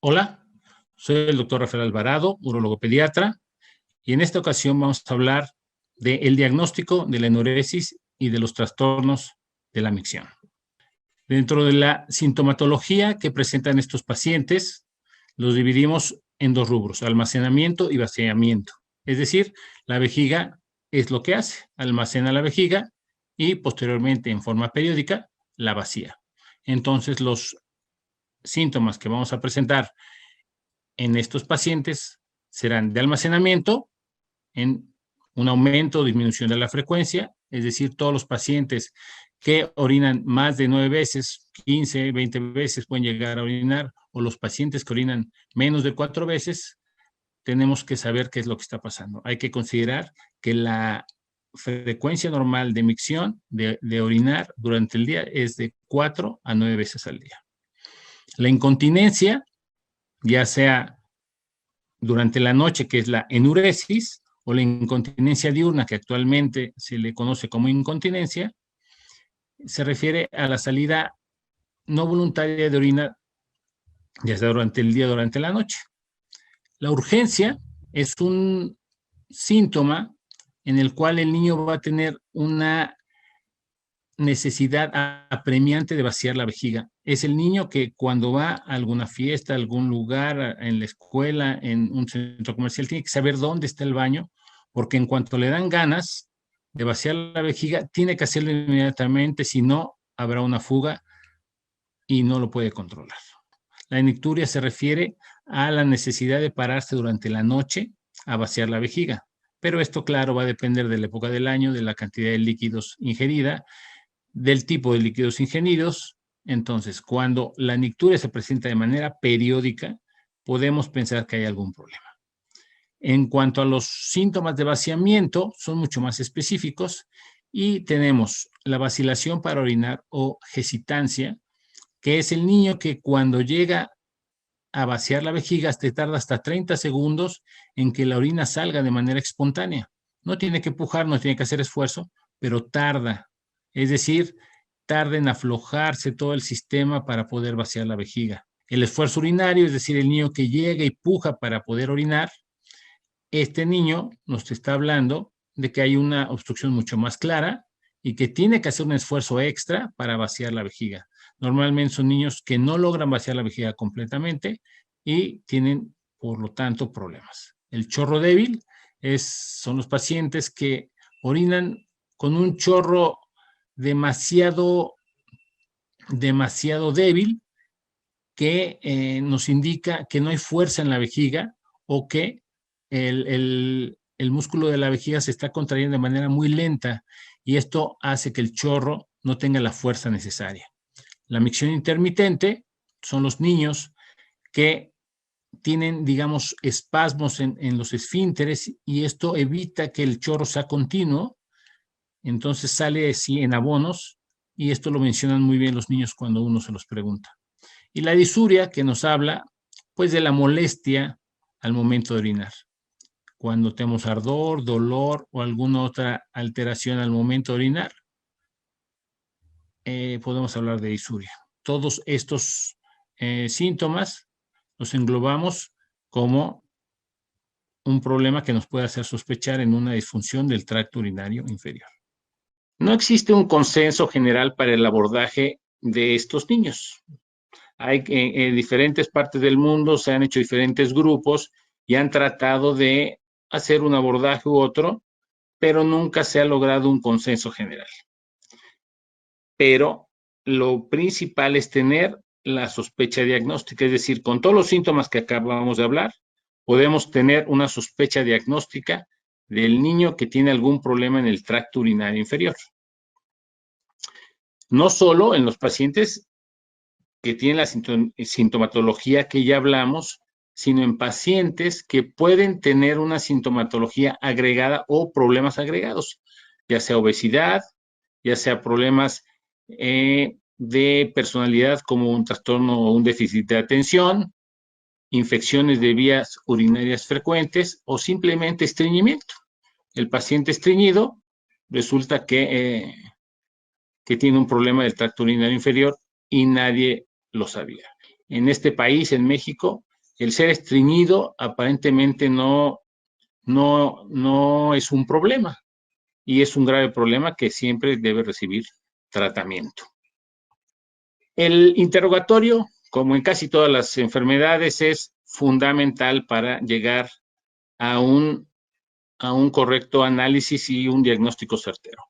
Hola, soy el doctor Rafael Alvarado, urólogo pediatra, y en esta ocasión vamos a hablar del diagnóstico de la enuresis y de los trastornos de la micción. Dentro de la sintomatología que presentan estos pacientes, los dividimos en dos rubros: almacenamiento y vaciamiento. Es decir, la vejiga es lo que hace, almacena la vejiga y posteriormente, en forma periódica, la vacía. Entonces, los síntomas que vamos a presentar en estos pacientes serán de almacenamiento, en un aumento o disminución de la frecuencia, es decir, todos los pacientes que orinan más de 9 veces, 15, 20 veces pueden llegar a orinar, o los pacientes que orinan menos de 4 veces, tenemos que saber qué es lo que está pasando. Hay que considerar que la frecuencia normal de micción, de orinar durante el día, es de 4 a 9 veces al día. La incontinencia, ya sea durante la noche, que es la enuresis, o la incontinencia diurna, que actualmente se le conoce como incontinencia, se refiere a la salida no voluntaria de orina, ya sea durante el día o durante la noche. La urgencia es un síntoma en el cual el niño va a tener una necesidad apremiante de vaciar la vejiga. Es el niño que cuando va a alguna fiesta, a algún lugar, en la escuela, en un centro comercial, tiene que saber dónde está el baño, porque en cuanto le dan ganas de vaciar la vejiga, tiene que hacerlo inmediatamente, si no, habrá una fuga y no lo puede controlar. La nicturia se refiere a la necesidad de pararse durante la noche a vaciar la vejiga, pero esto, claro, va a depender de la época del año, de la cantidad de líquidos ingerida, del tipo de líquidos ingeridos. Entonces, cuando la nicturia se presenta de manera periódica, podemos pensar que hay algún problema. En cuanto a los síntomas de vaciamiento, son mucho más específicos y tenemos la vacilación para orinar o gesitancia, que es el niño que cuando llega a vaciar la vejiga te tarda hasta 30 segundos en que la orina salga de manera espontánea. No tiene que pujar, no tiene que hacer esfuerzo, pero tarda. Es decir, tarda en aflojarse todo el sistema para poder vaciar la vejiga. El esfuerzo urinario, es decir, el niño que llega y puja para poder orinar, este niño nos está hablando de que hay una obstrucción mucho más clara y que tiene que hacer un esfuerzo extra para vaciar la vejiga. Normalmente son niños que no logran vaciar la vejiga completamente y tienen, por lo tanto, problemas. El chorro débil son los pacientes que orinan con un chorro demasiado débil, que nos indica que no hay fuerza en la vejiga, o que el músculo de la vejiga se está contrayendo de manera muy lenta, y esto hace que el chorro no tenga la fuerza necesaria. La micción intermitente son los niños que tienen, digamos, espasmos en los esfínteres, y esto evita que el chorro sea continuo, entonces sale así en abonos, y esto lo mencionan muy bien los niños cuando uno se los pregunta. Y la disuria, que nos habla, pues, de la molestia al momento de orinar. Cuando tenemos ardor, dolor o alguna otra alteración al momento de orinar, podemos hablar de disuria. Todos estos síntomas los englobamos como un problema que nos puede hacer sospechar en una disfunción del tracto urinario inferior. No existe un consenso general para el abordaje de estos niños. Hay en diferentes partes del mundo, se han hecho diferentes grupos y han tratado de hacer un abordaje u otro, pero nunca se ha logrado un consenso general. Pero lo principal es tener la sospecha diagnóstica, es decir, con todos los síntomas que acabamos de hablar, podemos tener una sospecha diagnóstica del niño que tiene algún problema en el tracto urinario inferior. No solo en los pacientes que tienen la sintomatología que ya hablamos, sino en pacientes que pueden tener una sintomatología agregada o problemas agregados, ya sea obesidad, ya sea problemas de personalidad como un trastorno o un déficit de atención, infecciones de vías urinarias frecuentes o simplemente estreñimiento. El paciente estreñido resulta que tiene un problema del tracto urinario inferior y nadie lo sabía. En este país, en México, el ser estreñido aparentemente no es un problema, y es un grave problema que siempre debe recibir tratamiento. El interrogatorio, como en casi todas las enfermedades, es fundamental para llegar a un correcto análisis y un diagnóstico certero.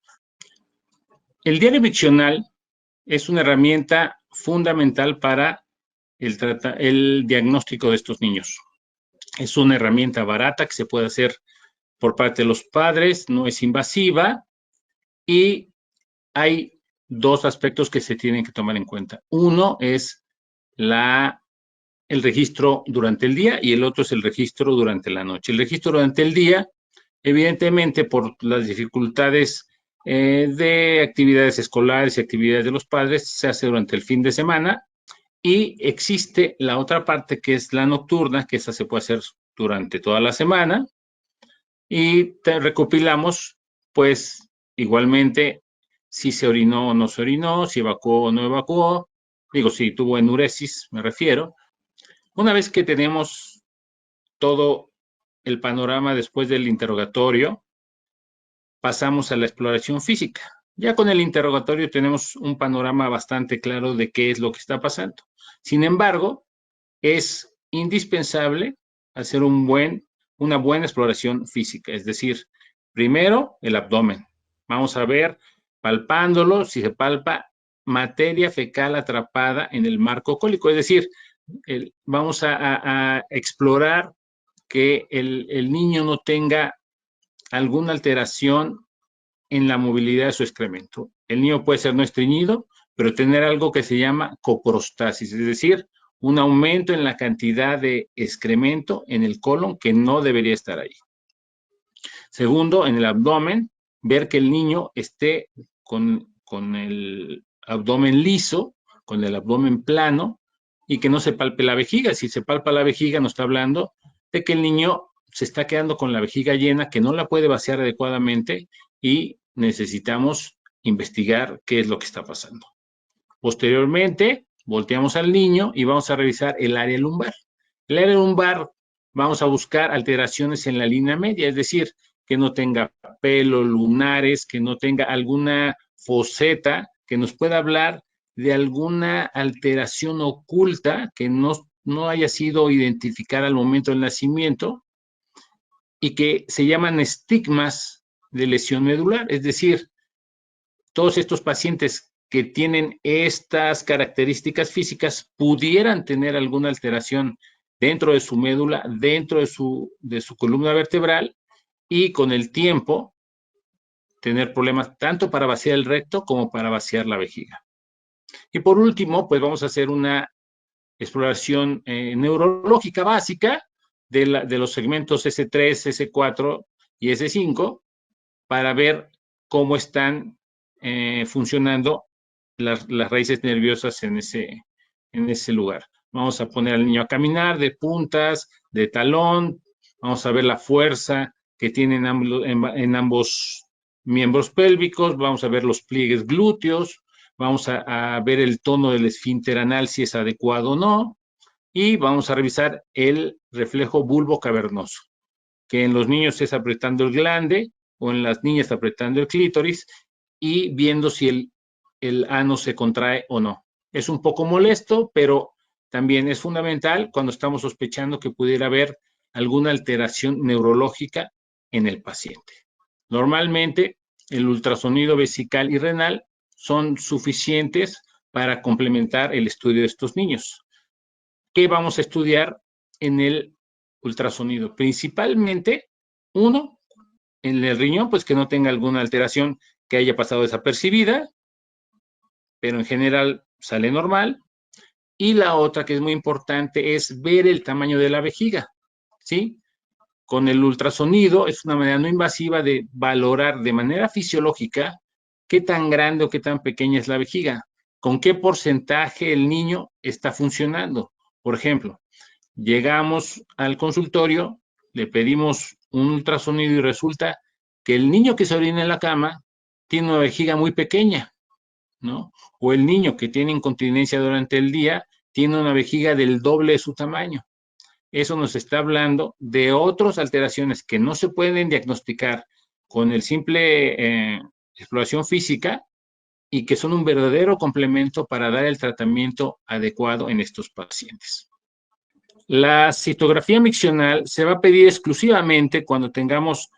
El diario miccional es una herramienta fundamental para el diagnóstico de estos niños. Es una herramienta barata que se puede hacer por parte de los padres, no es invasiva, y hay dos aspectos que se tienen que tomar en cuenta. Uno es el registro durante el día y el otro es el registro durante la noche. El registro durante el día, evidentemente, por las dificultades de actividades escolares y actividades de los padres, se hace durante el fin de semana, y existe la otra parte que es la nocturna, que esa se puede hacer durante toda la semana, y recopilamos, pues, igualmente, si se orinó o no se orinó, si evacuó o no evacuó, digo, si tuvo enuresis, me refiero. Una vez que tenemos todo el panorama después del interrogatorio, pasamos a la exploración física. Ya con el interrogatorio tenemos un panorama bastante claro de qué es lo que está pasando. Sin embargo, es indispensable hacer una buena exploración física, es decir, primero el abdomen. Vamos a ver, palpándolo, si se palpa materia fecal atrapada en el marco cólico, es decir, vamos a explorar que el niño no tenga alguna alteración en la movilidad de su excremento. El niño puede ser no estreñido, pero tener algo que se llama coprostasis, es decir, un aumento en la cantidad de excremento en el colon que no debería estar ahí. Segundo, en el abdomen, ver que el niño esté con el abdomen liso, con el abdomen plano, y que no se palpe la vejiga. Si se palpa la vejiga, nos está hablando de que el niño se está quedando con la vejiga llena, que no la puede vaciar adecuadamente, y necesitamos investigar qué es lo que está pasando. Posteriormente, volteamos al niño y vamos a revisar el área lumbar. El área lumbar, vamos a buscar alteraciones en la línea media, es decir, que no tenga pelo, lunares, que no tenga alguna foseta, que nos pueda hablar de alguna alteración oculta que no haya sido identificada al momento del nacimiento, y que se llaman estigmas de lesión medular, es decir, todos estos pacientes que tienen estas características físicas pudieran tener alguna alteración dentro de su médula, dentro de su columna vertebral, y con el tiempo tener problemas tanto para vaciar el recto como para vaciar la vejiga. Y por último, pues vamos a hacer una exploración neurológica básica de los segmentos S3, S4 y S5 para ver cómo están funcionando las raíces nerviosas en ese lugar. Vamos a poner al niño a caminar de puntas, de talón, vamos a ver la fuerza que tienen en ambos miembros pélvicos, vamos a ver los pliegues glúteos, vamos a ver el tono del esfínter anal si es adecuado o no, y vamos a revisar el reflejo bulbo cavernoso, que en los niños es apretando el glande o en las niñas apretando el clítoris y viendo si el ano se contrae o no. Es un poco molesto, pero también es fundamental cuando estamos sospechando que pudiera haber alguna alteración neurológica en el paciente. Normalmente, el ultrasonido vesical y renal son suficientes para complementar el estudio de estos niños. ¿Qué vamos a estudiar en el ultrasonido? Principalmente, uno, en el riñón, pues que no tenga alguna alteración que haya pasado desapercibida, pero en general sale normal. Y la otra que es muy importante es ver el tamaño de la vejiga, ¿sí? Con el ultrasonido es una manera no invasiva de valorar de manera fisiológica qué tan grande o qué tan pequeña es la vejiga, con qué porcentaje el niño está funcionando. Por ejemplo, llegamos al consultorio, le pedimos un ultrasonido y resulta que el niño que se orina en la cama tiene una vejiga muy pequeña, ¿no? O el niño que tiene incontinencia durante el día tiene una vejiga del doble de su tamaño. eso nos está hablando de otras alteraciones que no se pueden diagnosticar con el simple exploración física y que son un verdadero complemento para dar el tratamiento adecuado en estos pacientes. La citografía miccional se va a pedir exclusivamente cuando tengamos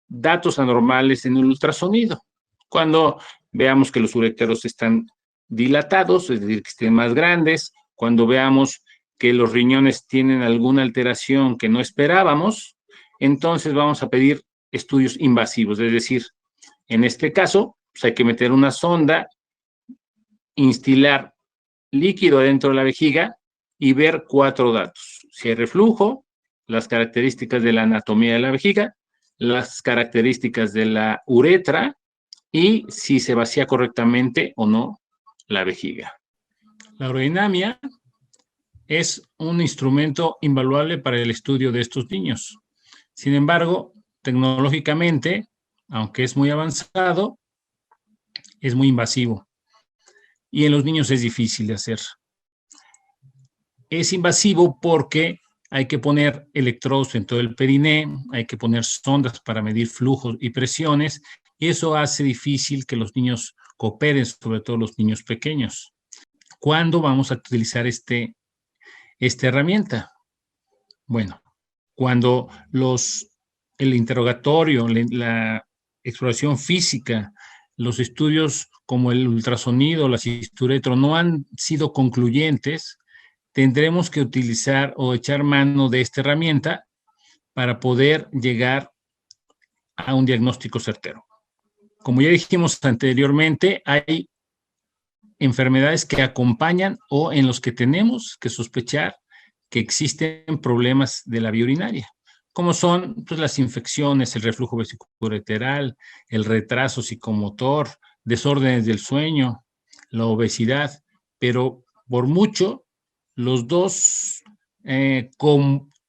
datos anormales en el ultrasonido, cuando veamos que los uréteros están dilatados, es decir, que estén más grandes, cuando veamos que los riñones tienen alguna alteración que no esperábamos, entonces vamos a pedir estudios invasivos, es decir, en este caso, pues hay que meter una sonda, instilar líquido dentro de la vejiga y ver 4 datos. Si hay reflujo, las características de la anatomía de la vejiga, las características de la uretra y si se vacía correctamente o no la vejiga. La urodinamia es un instrumento invaluable para el estudio de estos niños. Sin embargo, tecnológicamente, aunque es muy avanzado, es muy invasivo. Y en los niños es difícil de hacer. Es invasivo porque hay que poner electrodos en todo el periné, hay que poner sondas para medir flujos y presiones, y eso hace difícil que los niños cooperen, sobre todo los niños pequeños. ¿Cuándo vamos a utilizar esta herramienta? Bueno, cuando el interrogatorio, la exploración física, los estudios como el ultrasonido, la cisturetro no han sido concluyentes, tendremos que utilizar o echar mano de esta herramienta para poder llegar a un diagnóstico certero. Como ya dijimos anteriormente, hay enfermedades que acompañan o en los que tenemos que sospechar que existen problemas de la vía urinaria, como son pues, las infecciones, el reflujo vesicoureteral, el retraso psicomotor, desórdenes del sueño, la obesidad, pero por mucho los dos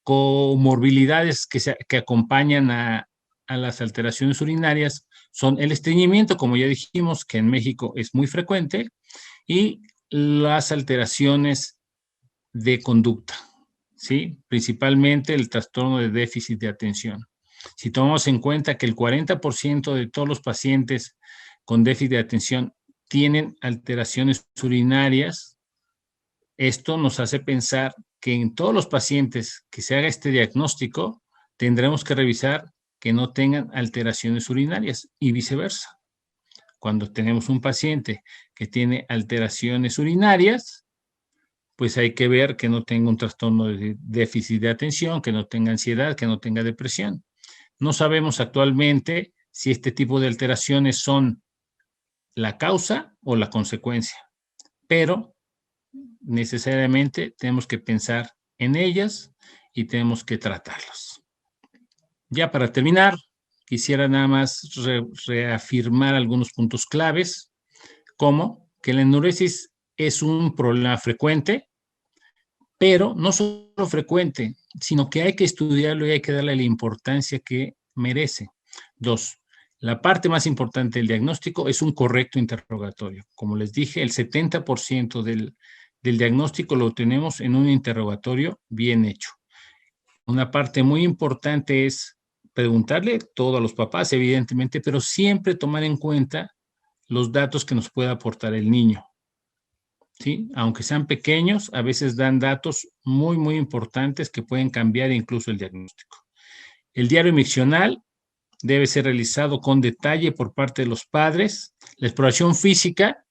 comorbilidades que acompañan a las alteraciones urinarias son el estreñimiento, como ya dijimos, que en México es muy frecuente, y las alteraciones de conducta, ¿sí? Principalmente el trastorno de déficit de atención. Si tomamos en cuenta que el 40% de todos los pacientes con déficit de atención tienen alteraciones urinarias, esto nos hace pensar que en todos los pacientes que se haga este diagnóstico, tendremos que revisar que no tengan alteraciones urinarias y viceversa. Cuando tenemos un paciente que tiene alteraciones urinarias, pues hay que ver que no tenga un trastorno de déficit de atención, que no tenga ansiedad, que no tenga depresión. No sabemos actualmente si este tipo de alteraciones son la causa o la consecuencia, pero necesariamente tenemos que pensar en ellas y tenemos que tratarlas. Ya para terminar, quisiera nada más reafirmar algunos puntos claves, como que la enuresis es un problema frecuente, pero no solo frecuente, sino que hay que estudiarlo y hay que darle la importancia que merece. 2. La parte más importante del diagnóstico es un correcto interrogatorio. Como les dije, el 70% del diagnóstico lo tenemos en un interrogatorio bien hecho. Una parte muy importante es preguntarle todo a los papás, evidentemente, pero siempre tomar en cuenta los datos que nos pueda aportar el niño. ¿Sí? Aunque sean pequeños, a veces dan datos muy, muy importantes que pueden cambiar incluso el diagnóstico. El diario miccional debe ser realizado con detalle por parte de los padres. La exploración física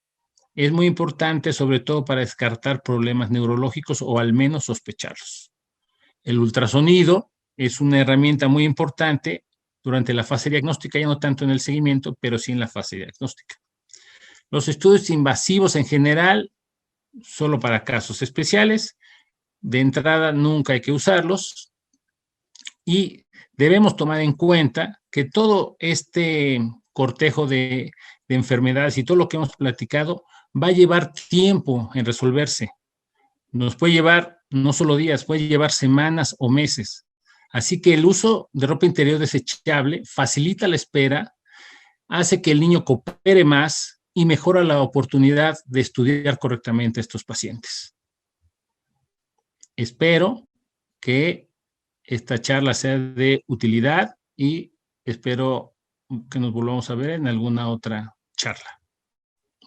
es muy importante, sobre todo para descartar problemas neurológicos o al menos sospecharlos. El ultrasonido es una herramienta muy importante durante la fase diagnóstica, ya no tanto en el seguimiento, pero sí en la fase diagnóstica. Los estudios invasivos en general, solo para casos especiales, de entrada nunca hay que usarlos y debemos tomar en cuenta que todo este cortejo de enfermedades y todo lo que hemos platicado va a llevar tiempo en resolverse. Nos puede llevar no solo días, puede llevar semanas o meses. Así que el uso de ropa interior desechable facilita la espera, hace que el niño coopere más y mejora la oportunidad de estudiar correctamente a estos pacientes. Espero que esta charla sea de utilidad y espero que nos volvamos a ver en alguna otra charla.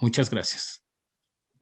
Muchas gracias.